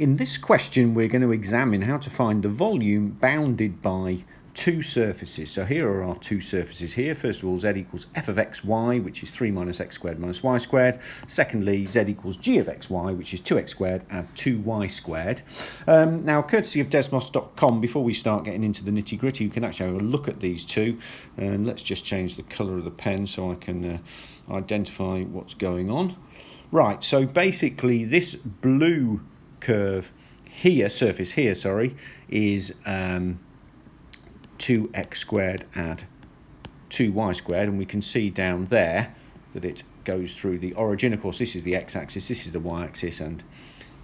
In this question, we're going to examine how to find the volume bounded by two surfaces. So here are our two surfaces here. First of all, z equals f of xy, which is 3 minus x squared minus y squared. Secondly, z equals g of xy, which is 2x squared and 2y squared. Now, courtesy of desmos.com, before we start getting into the nitty gritty, you can actually have a look at these two. And let's just change the colour of the pen so I can identify what's going on. Right, so basically this blue curve here, surface here, sorry, is 2x squared add 2y squared, and we can see down there that it goes through the origin. Of course, this is the x-axis, this is the y-axis, and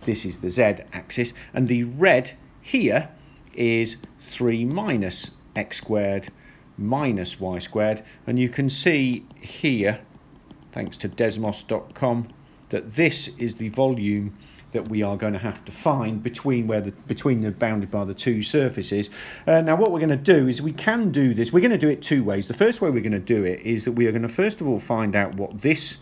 this is the z-axis, and the red here is 3 minus x squared minus y squared, and you can see here, thanks to desmos.com, that this is the volume that we are going to have to find between the bounded by the two surfaces. Now what we're going to do is we can do this. We're going to do it two ways. The first way we're going to do it is that we are going to first of all find out what this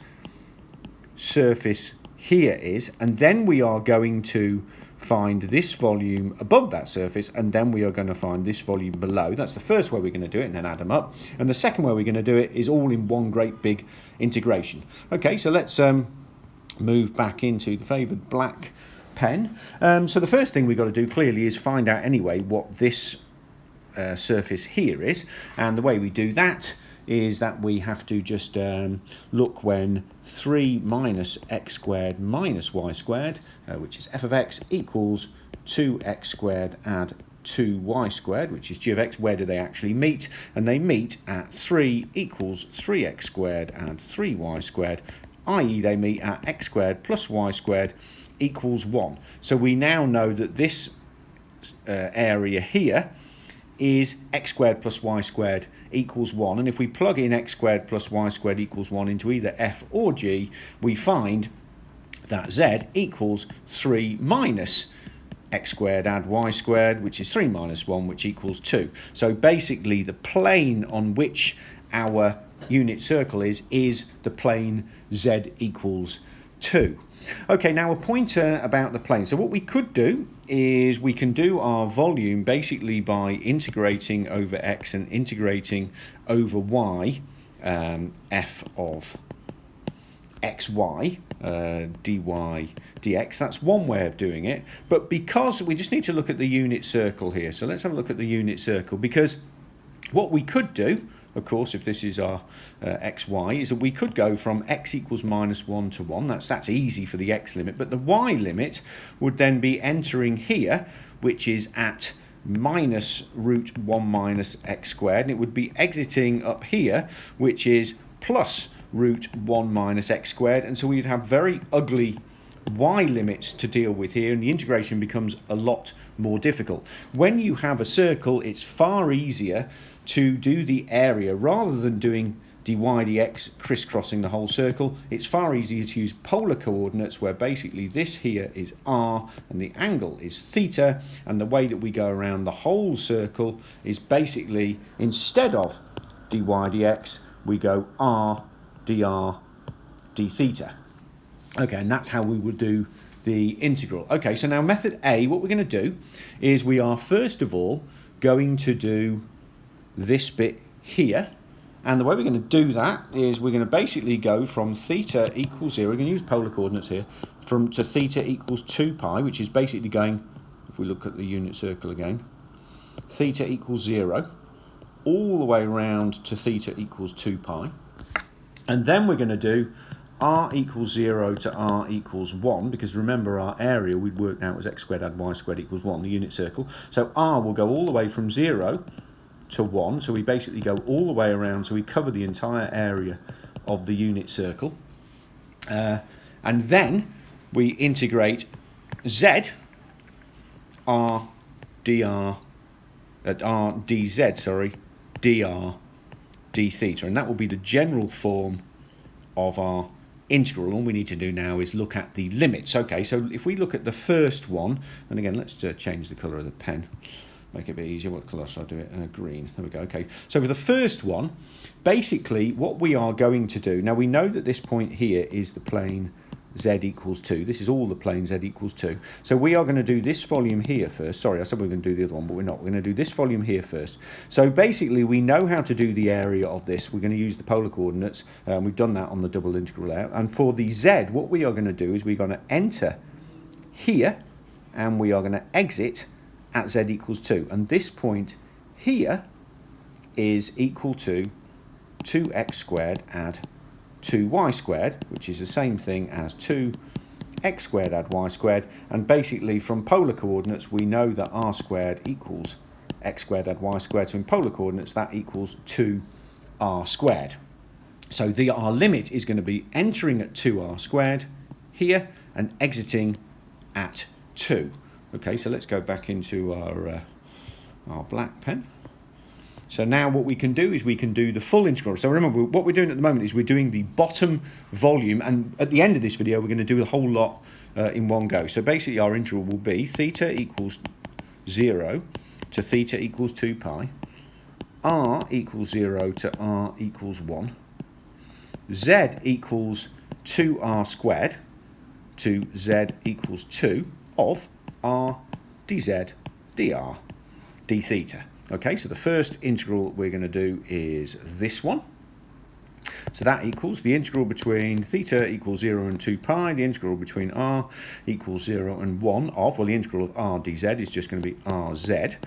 surface here is, and then we are going to find this volume above that surface, and then we are going to find this volume below. That's the first way we're going to do it, and then add them up. And the second way we're going to do it is all in one great big integration. Okay, so let's move back into the favoured black pen. So the first thing we've got to do clearly is find out anyway what this surface here is, and the way we do that is that we have to just look when 3 minus x squared minus y squared, which is f of x, equals 2x squared add 2y squared, which is g of x. Where do they actually meet? And they meet at 3 equals 3x squared and 3y squared, i.e. they meet at x squared plus y squared equals 1. So we now know that this area here is x squared plus y squared equals 1. And if we plug in x squared plus y squared equals 1 into either f or g, we find that z equals 3 minus x squared add y squared, which is 3 minus 1, which equals 2. So basically the plane on which our unit circle is the plane z equals 2. Okay, now a pointer about the plane. So what we could do is we can do our volume basically by integrating over x and integrating over y, f of xy, dy dx. That's one way of doing it, but because we just need to look at the unit circle here. So let's have a look at the unit circle, because what we could do, of course, if this is our xy, is that we could go from x equals minus 1 to 1. That's easy for the x limit, but the y limit would then be entering here, which is at minus root 1 minus x squared, and it would be exiting up here, which is plus root 1 minus x squared, and so we'd have very ugly y limits to deal with here, and the integration becomes a lot more difficult. When you have a circle, it's far easier to do the area rather than doing dy dx crisscrossing the whole circle. It's far easier to use polar coordinates, where basically this here is r and the angle is theta, and the way that we go around the whole circle is basically, instead of dy dx, we go r dr d theta. Okay, and that's how we would do the integral. Okay, so now method A, what we're going to do is we are first of all going to do this bit here, and the way we're going to do that is we're going to basically go from theta equals 0, we're going to use polar coordinates here, to theta equals 2 pi, which is basically going, if we look at the unit circle again, theta equals 0, all the way around to theta equals 2 pi, and then we're going to do r equals 0 to r equals 1, because remember our area we'd worked out was x squared add y squared equals 1, the unit circle, so r will go all the way from 0 to 1, so we basically go all the way around, so we cover the entire area of the unit circle, and then we integrate z r dr r dz, sorry, dr d theta, and that will be the general form of our integral. All we need to do now is look at the limits. Okay, so if we look at the first one, and again let's change the colour of the pen, make it a bit easier. What colour shall I do it? Green. There we go. Okay. So for the first one, basically what we are going to do, now we know that this point here is the plane z equals 2. This is all the plane z equals 2. So we are going to do this volume here first. Sorry, I said we were going to do the other one, but we're not. We're going to do this volume here first. So basically, we know how to do the area of this. We're going to use the polar coordinates. We've done that on the double integral out. And for the z, what we are going to do is we're going to enter here, and we are going to exit at z equals 2. And this point here is equal to 2x squared add 2y squared, which is the same thing as 2x squared add y squared. And basically from polar coordinates we know that r squared equals x squared add y squared, so in polar coordinates that equals 2r squared. So our limit is going to be entering at 2r squared here and exiting at 2. Okay, so let's go back into our black pen. So now what we can do is we can do the full integral. So remember, what we're doing at the moment is we're doing the bottom volume, and at the end of this video we're going to do the whole lot in one go. So basically our integral will be theta equals 0 to theta equals 2 pi, r equals 0 to r equals 1, z equals 2r squared to z equals 2 of r dz dr d theta. Okay, so the first integral we're going to do is this one. So that equals the integral between theta equals 0 and 2 pi, the integral between r equals 0 and 1 of, well, the integral of r dz is just going to be rz,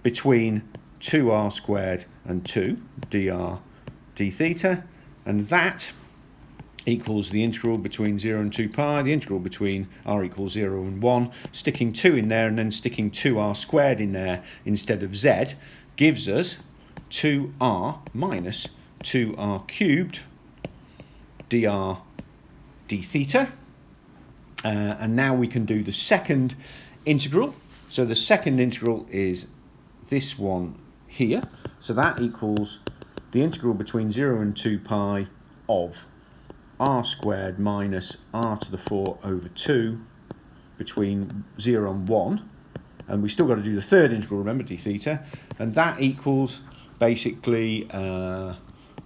between 2r squared and 2 dr d theta, and that equals the integral between 0 and 2 pi, the integral between r equals 0 and 1, sticking 2 in there and then sticking 2r squared in there instead of z, gives us 2r minus 2r cubed dr d theta. And now we can do the second integral. So the second integral is this one here. So that equals the integral between 0 and 2 pi of r squared minus r to the 4 over 2 between 0 and 1, and we still got to do the third integral, remember, d theta, and that equals basically the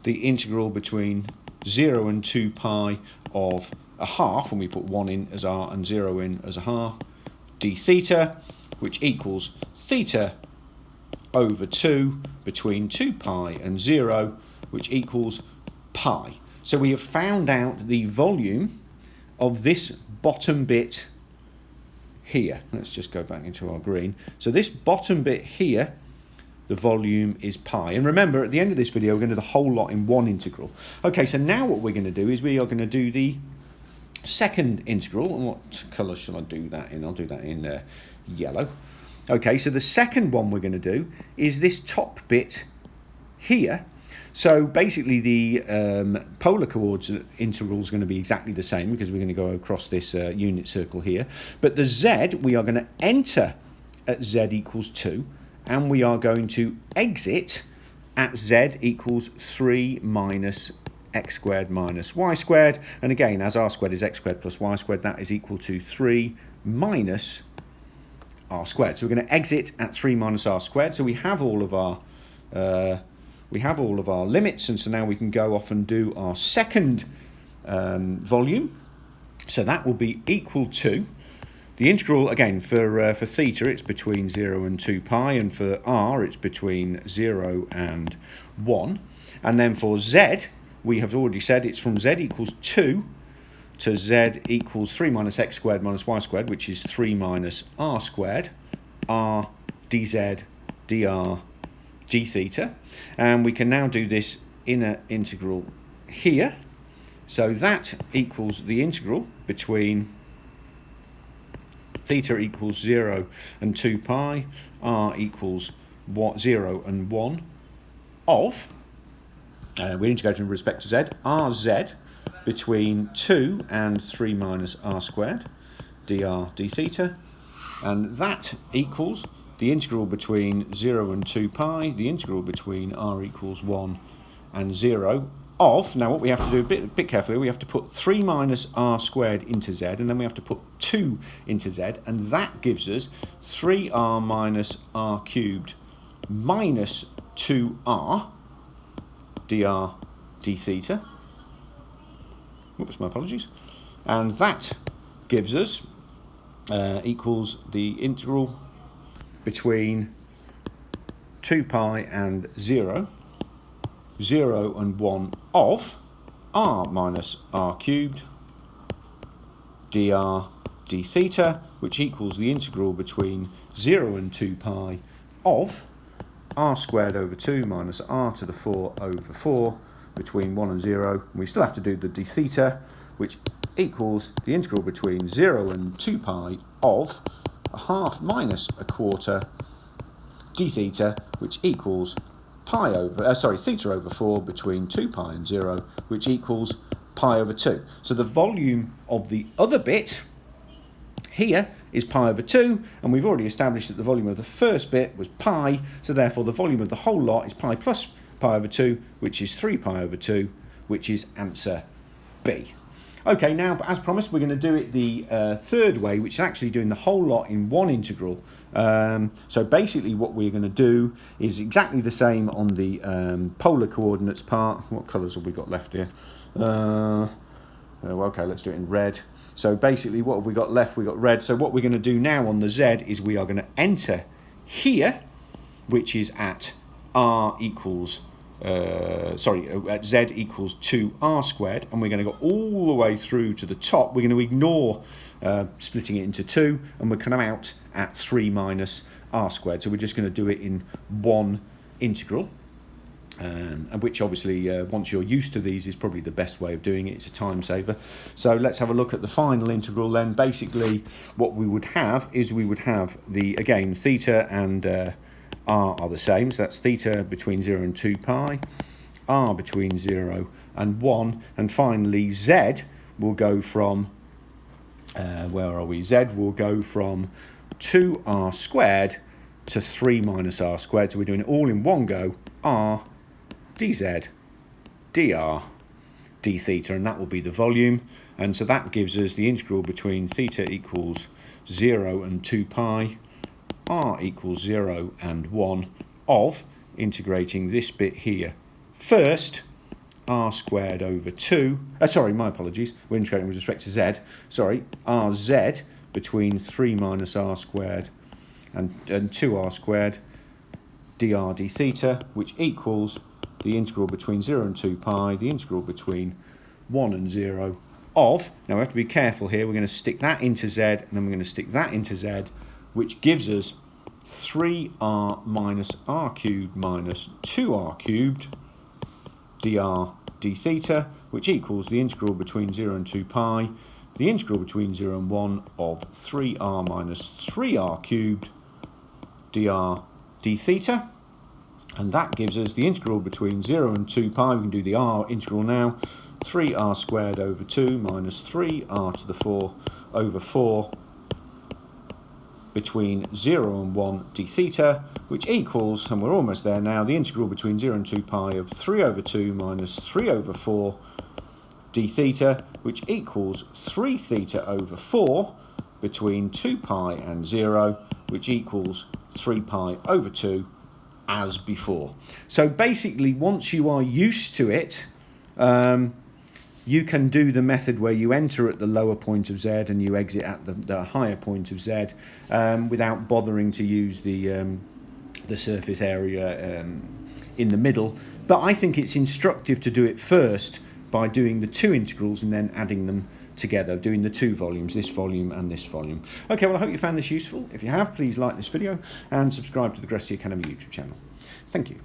integral between 0 and 2 pi of a half, when we put 1 in as r and 0 in as a half, d theta, which equals theta over 2 between 2 pi and 0, which equals pi. So we have found out the volume of this bottom bit here. Let's just go back into our green. So this bottom bit here, the volume is pi. And remember, at the end of this video, we're going to do the whole lot in one integral. Okay, so now what we're going to do is we are going to do the second integral. And what colour shall I do that in? I'll do that in yellow. Okay, so the second one we're going to do is this top bit here. So basically the polar coordinate integral is going to be exactly the same because we're going to go across this unit circle here. But the z, we are going to enter at z equals 2, and we are going to exit at z equals 3 minus x squared minus y squared. And again, as r squared is x squared plus y squared, that is equal to 3 minus r squared. So we're going to exit at 3 minus r squared. So we have all of our limits, and so now we can go off and do our second volume. So that will be equal to the integral, again, for theta, it's between 0 and 2 pi, and for r, it's between 0 and 1. And then for z, we have already said it's from z equals 2 to z equals 3 minus x squared minus y squared, which is 3 minus r squared, r dz dr d theta. And we can now do this inner integral here. So that equals the integral between theta equals 0 and 2 pi, r equals 0 and 1 of, we're integrating with respect to z, rz between 2 and 3 minus r squared, dr d theta. And that equals the integral between 0 and 2 pi, the integral between r equals 1 and 0 of, now what we have to do a bit carefully, we have to put 3 minus r squared into z, and then we have to put 2 into z, and that gives us 3r minus r cubed minus 2r dr d theta. Whoops, my apologies. And that gives us, equals the integral between 2 pi and 0, 0 and 1 of r minus r cubed dr d theta, which equals the integral between 0 and 2 pi of r squared over 2 minus r to the 4 over 4 between 1 and 0. We still have to do the d theta, which equals the integral between 0 and 2 pi of a half minus a quarter d theta, which equals theta over 4 between 2 pi and 0, which equals pi over 2. So the volume of the other bit here is pi over 2, and we've already established that the volume of the first bit was pi, so therefore the volume of the whole lot is pi plus pi over 2, which is 3 pi over 2, which is answer B. Okay, now, as promised, we're going to do it the third way, which is actually doing the whole lot in one integral. So basically what we're going to do is exactly the same on the polar coordinates part. What colours have we got left here? Okay, let's do it in red. So basically what have we got left? We've got red. So what we're going to do now on the Z is we are going to enter here, which is at r equals at z equals 2r squared, and we're going to go all the way through to the top. We're going to ignore splitting it into 2, and we're kind of out at 3 minus r squared. So we're just going to do it in one integral, and which obviously once you're used to these is probably the best way of doing it. It's a time saver. So let's have a look at the final integral then. Basically what we would have is we would have the, again, theta and r are the same, so that's theta between 0 and 2 pi, r between 0 and 1, and finally z will go from, where are we? Z will go from 2r squared to 3 minus r squared, so we're doing it all in one go, r dz dr d theta, and that will be the volume. And so that gives us the integral between theta equals 0 and 2 pi, r equals 0 and 1 of, integrating this bit here first, r squared over 2, my apologies, we're integrating with respect to z, rz between 3 minus r squared and 2r squared dr d theta, which equals the integral between 0 and 2 pi, the integral between 1 and 0 of, now we have to be careful here, we're going to stick that into z, and then we're going to stick that into z, which gives us 3r minus r cubed minus 2r cubed dr d theta, which equals the integral between 0 and 2 pi, the integral between 0 and 1 of 3r minus 3r cubed dr d theta, and that gives us the integral between 0 and 2 pi. We can do the r integral now, 3r squared over 2 minus 3r to the 4 over 4 between 0 and 1 d theta, which equals, and we're almost there now, the integral between 0 and 2 pi of 3 over 2 minus 3 over 4 d theta, which equals 3 theta over 4 between 2 pi and 0, which equals 3 pi over 2 as before. So basically, once you are used to it, you can do the method where you enter at the lower point of z and you exit at the higher point of z without bothering to use the surface area in the middle. But I think it's instructive to do it first by doing the two integrals and then adding them together, doing the two volumes, this volume and this volume. Okay, well, I hope you found this useful. If you have, please like this video and subscribe to the Gresty Academy YouTube channel. Thank you.